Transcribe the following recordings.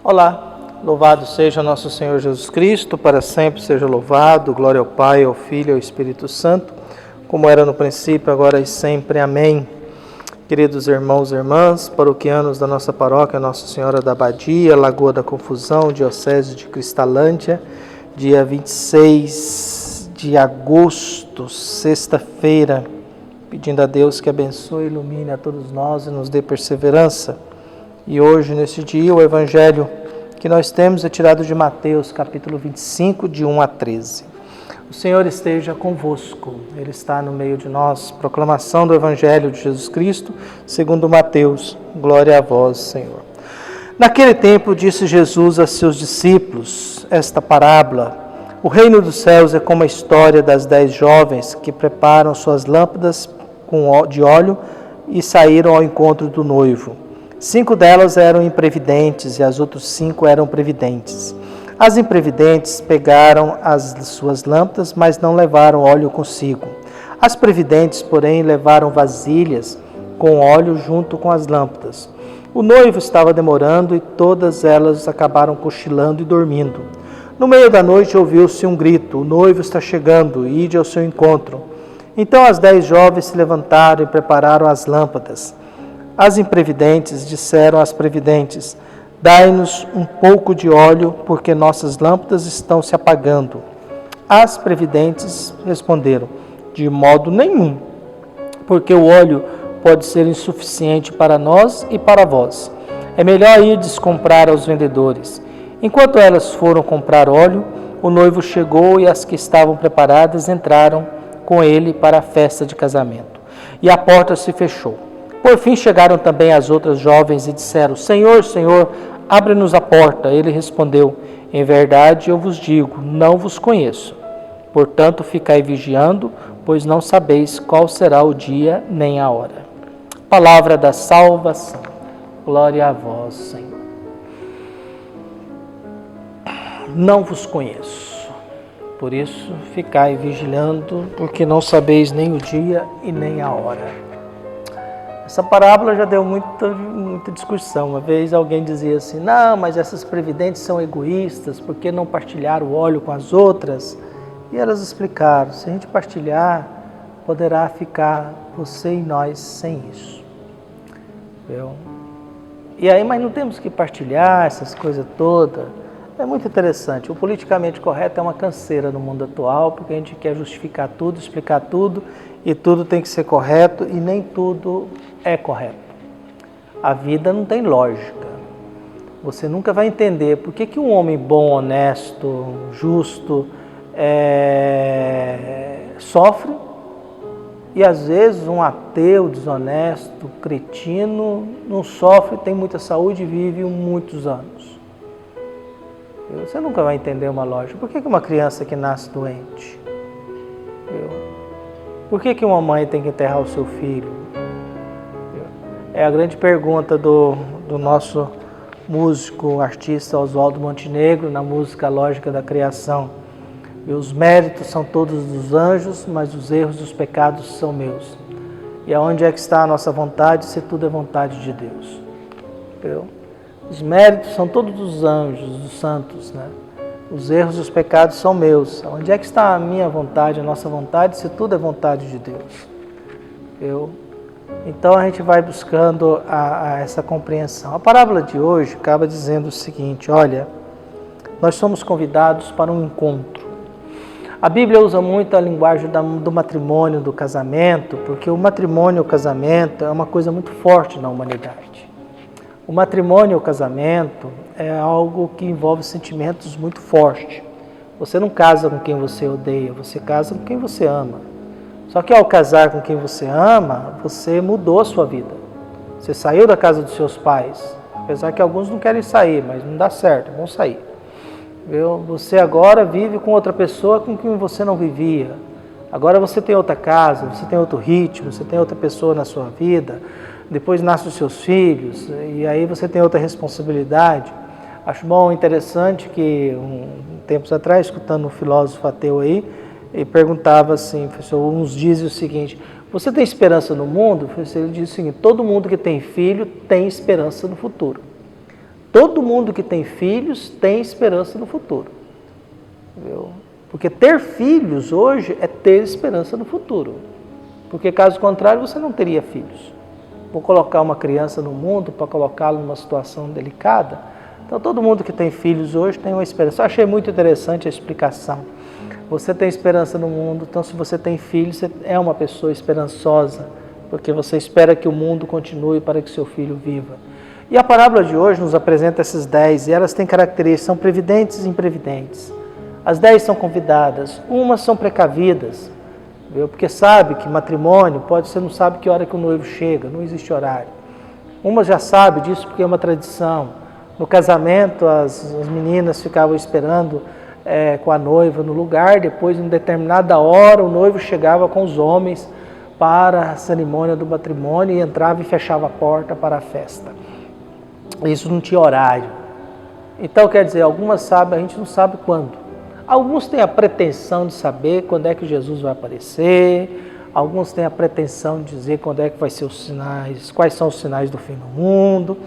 Olá, louvado seja nosso Senhor Jesus Cristo, para sempre seja louvado, glória ao Pai, ao Filho e ao Espírito Santo, como era no princípio, agora e sempre. Amém. Queridos irmãos e irmãs, paroquianos da nossa paróquia Nossa Senhora da Abadia, Lagoa da Confusão, Diocese de Cristalândia, dia 26 de agosto, sexta-feira, pedindo a Deus que abençoe e ilumine a todos nós e nos dê perseverança. E hoje, nesse dia, o Evangelho que nós temos é tirado de Mateus, capítulo 25, de 1 a 13. O Senhor esteja convosco, Ele está no meio de nós. Proclamação do Evangelho de Jesus Cristo, segundo Mateus. Glória a vós, Senhor. Naquele tempo, disse Jesus a seus discípulos esta parábola: o reino dos céus é como a história das 10 jovens que preparam suas lâmpadas de óleo e saíram ao encontro do noivo. 5 delas eram imprevidentes e as outras 5 eram previdentes. As imprevidentes pegaram as suas lâmpadas, mas não levaram óleo consigo. As previdentes, porém, levaram vasilhas com óleo junto com as lâmpadas. O noivo estava demorando e todas elas acabaram cochilando e dormindo. No meio da noite ouviu-se um grito: o noivo está chegando, ide ao seu encontro. Então as 10 jovens se levantaram e prepararam as lâmpadas. As imprevidentes disseram às previdentes: dai-nos um pouco de óleo, porque nossas lâmpadas estão se apagando. As previdentes responderam: de modo nenhum, porque o óleo pode ser insuficiente para nós e para vós. É melhor irdes comprar aos vendedores. Enquanto elas foram comprar óleo, o noivo chegou e as que estavam preparadas entraram com ele para a festa de casamento. E a porta se fechou. Por fim chegaram também as outras jovens e disseram: Senhor, Senhor, abre-nos a porta. Ele respondeu: em verdade eu vos digo, não vos conheço. Portanto, ficai vigiando, pois não sabeis qual será o dia nem a hora. Palavra da salvação. Glória a vós, Senhor. Não vos conheço. Por isso, ficai vigilando, porque não sabeis nem o dia e nem a hora. Essa parábola já deu muita discussão. Uma vez alguém dizia assim: não, mas essas previdentes são egoístas, por que não partilhar o óleo com as outras? E elas explicaram: se a gente partilhar, poderá ficar você e nós sem isso. E aí, mas não temos que partilhar essas coisas todas. É muito interessante. O politicamente correto é uma canseira no mundo atual, porque a gente quer justificar tudo, explicar tudo, e tudo tem que ser correto, e nem tudo é correto. A vida não tem lógica. Você nunca vai entender por que um homem bom, honesto, justo, sofre, e às vezes um ateu, desonesto, cretino, não sofre, tem muita saúde e vive muitos anos. Você nunca vai entender uma lógica. Por que uma criança que nasce doente? Por que uma mãe tem que enterrar o seu filho? É a grande pergunta do nosso músico, artista Oswaldo Montenegro, na música Lógica da Criação. E os méritos são todos dos anjos, mas os erros dos pecados são meus. E aonde é que está a nossa vontade, se tudo é vontade de Deus? Os méritos são todos dos anjos, dos santos, né? Os erros dos pecados são meus. Onde é que está a minha vontade, a nossa vontade, se tudo é vontade de Deus? Então a gente vai buscando essa compreensão. A parábola de hoje acaba dizendo o seguinte: olha, nós somos convidados para um encontro. A Bíblia usa muito a linguagem do matrimônio, do casamento, porque o matrimônio e o casamento é uma coisa muito forte na humanidade. O matrimônio e o casamento é algo que envolve sentimentos muito fortes. Você não casa com quem você odeia, você casa com quem você ama. Só que ao casar com quem você ama, você mudou a sua vida. Você saiu da casa dos seus pais, apesar que alguns não querem sair, mas não dá certo, vão sair. Você agora vive com outra pessoa com quem você não vivia. Agora você tem outra casa, você tem outro ritmo, você tem outra pessoa na sua vida. Depois nascem os seus filhos, e aí você tem outra responsabilidade. Acho bom, interessante que, tempos atrás, escutando um filósofo ateu aí, ele perguntava assim, professor, uns dizem o seguinte: você tem esperança no mundo? Ele disse o seguinte: todo mundo que tem filho tem esperança no futuro. Todo mundo que tem filhos tem esperança no futuro. Viu? Porque ter filhos hoje é ter esperança no futuro. Porque caso contrário você não teria filhos. Vou colocar uma criança no mundo para colocá-lo numa situação delicada. Então todo mundo que tem filhos hoje tem uma esperança. Eu achei muito interessante a explicação. Você tem esperança no mundo, então se você tem filhos, você é uma pessoa esperançosa, porque você espera que o mundo continue para que seu filho viva. E a parábola de hoje nos apresenta esses 10, e elas têm características, são previdentes e imprevidentes. As 10 são convidadas, umas são precavidas, viu? Porque sabe que matrimônio, você não sabe que hora que o noivo chega, não existe horário. Uma já sabe disso porque é uma tradição. No casamento, as meninas ficavam esperando com a noiva no lugar, depois, em determinada hora, o noivo chegava com os homens para a cerimônia do matrimônio e entrava e fechava a porta para a festa. Isso não tinha horário. Então, quer dizer, algumas sabem, a gente não sabe quando. Alguns têm a pretensão de saber quando é que Jesus vai aparecer, alguns têm a pretensão de dizer quando é que vai ser os sinais, quais são os sinais do fim do mundo.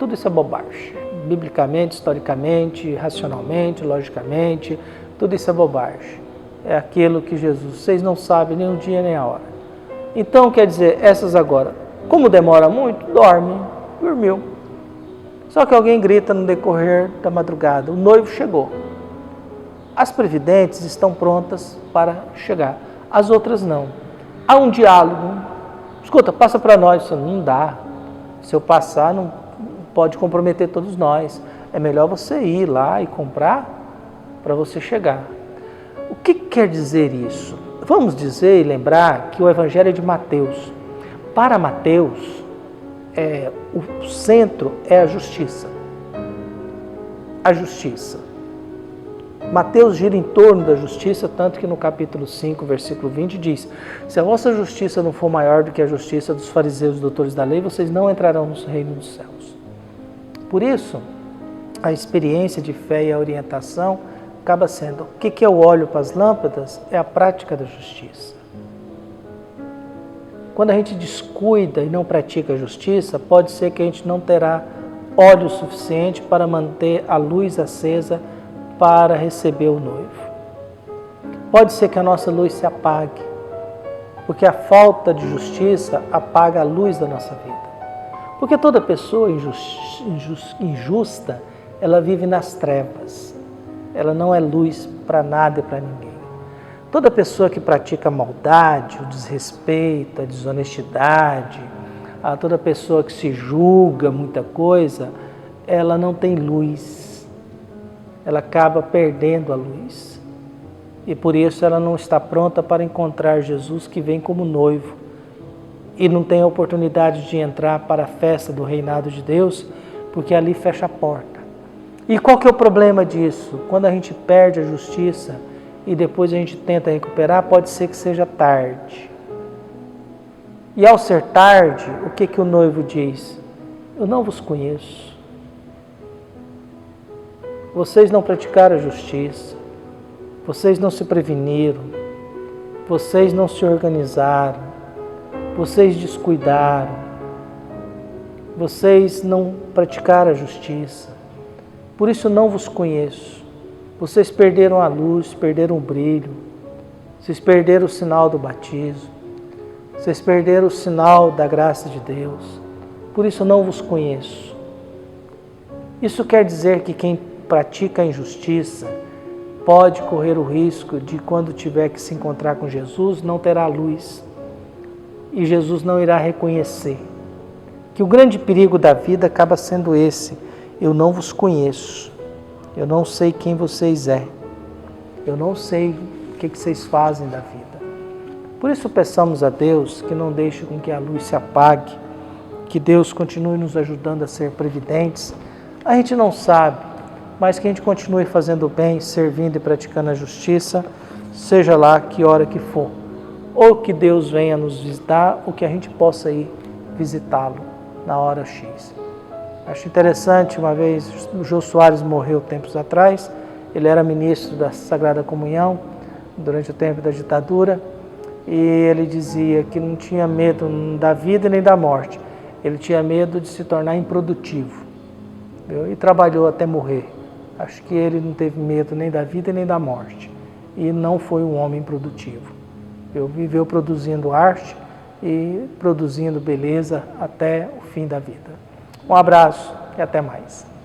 Tudo isso é bobagem. Biblicamente, historicamente, racionalmente, logicamente, tudo isso é bobagem. É aquilo que Jesus, vocês não sabem nem o dia nem a hora. Então, quer dizer, essas agora, como demora muito, dormiu. Só que alguém grita no decorrer da madrugada, o noivo chegou. As previdentes estão prontas para chegar, as outras não. Há um diálogo, escuta, passa para nós, não dá. Se eu passar, não pode comprometer todos nós. É melhor você ir lá e comprar para você chegar. O que quer dizer isso? Vamos dizer e lembrar que o Evangelho é de Mateus. Para Mateus, o centro é a justiça. A justiça. Mateus gira em torno da justiça, tanto que no capítulo 5, versículo 20 diz: se a vossa justiça não for maior do que a justiça dos fariseus e doutores da lei, vocês não entrarão no reino dos céus. Por isso, a experiência de fé e a orientação acaba sendo, o que eu olho para as lâmpadas é a prática da justiça. Quando a gente descuida e não pratica a justiça, pode ser que a gente não terá óleo suficiente para manter a luz acesa para receber o noivo. Pode ser que a nossa luz se apague, porque a falta de justiça apaga a luz da nossa vida. Porque toda pessoa injusta, ela vive nas trevas. Ela não é luz para nada e para ninguém. Toda pessoa que pratica maldade, o desrespeito, a desonestidade, toda pessoa que se julga muita coisa, ela não tem luz. Ela acaba perdendo a luz. E por isso ela não está pronta para encontrar Jesus que vem como noivo. E não tem a oportunidade de entrar para a festa do reinado de Deus, porque ali fecha a porta. E qual que é o problema disso? Quando a gente perde a justiça e depois a gente tenta recuperar, pode ser que seja tarde. E ao ser tarde, o que o noivo diz? Eu não vos conheço. Vocês não praticaram a justiça. Vocês não se preveniram. Vocês não se organizaram. Vocês descuidaram. Vocês não praticaram a justiça. Por isso não vos conheço. Vocês perderam a luz, perderam o brilho. Vocês perderam o sinal do batismo. Vocês perderam o sinal da graça de Deus. Por isso não vos conheço. Isso quer dizer que quem pratica a injustiça pode correr o risco de, quando tiver que se encontrar com Jesus, não terá luz. E Jesus não irá reconhecer. Que o grande perigo da vida acaba sendo esse: eu não vos conheço, eu não sei quem vocês é, eu não sei o que vocês fazem da vida. Por isso peçamos a Deus que não deixe com que a luz se apague, que Deus continue nos ajudando a ser previdentes. A gente não sabe, mas que a gente continue fazendo o bem, servindo e praticando a justiça, seja lá que hora que for. Ou que Deus venha nos visitar, ou que a gente possa ir visitá-lo na hora X. Acho interessante, uma vez o Jô Soares morreu tempos atrás, ele era ministro da Sagrada Comunhão durante o tempo da ditadura, e ele dizia que não tinha medo da vida nem da morte, ele tinha medo de se tornar improdutivo. viu? E trabalhou até morrer. Acho que ele não teve medo nem da vida nem da morte. E não foi um homem produtivo. Viveu produzindo arte e produzindo beleza até o fim da vida. Um abraço e até mais.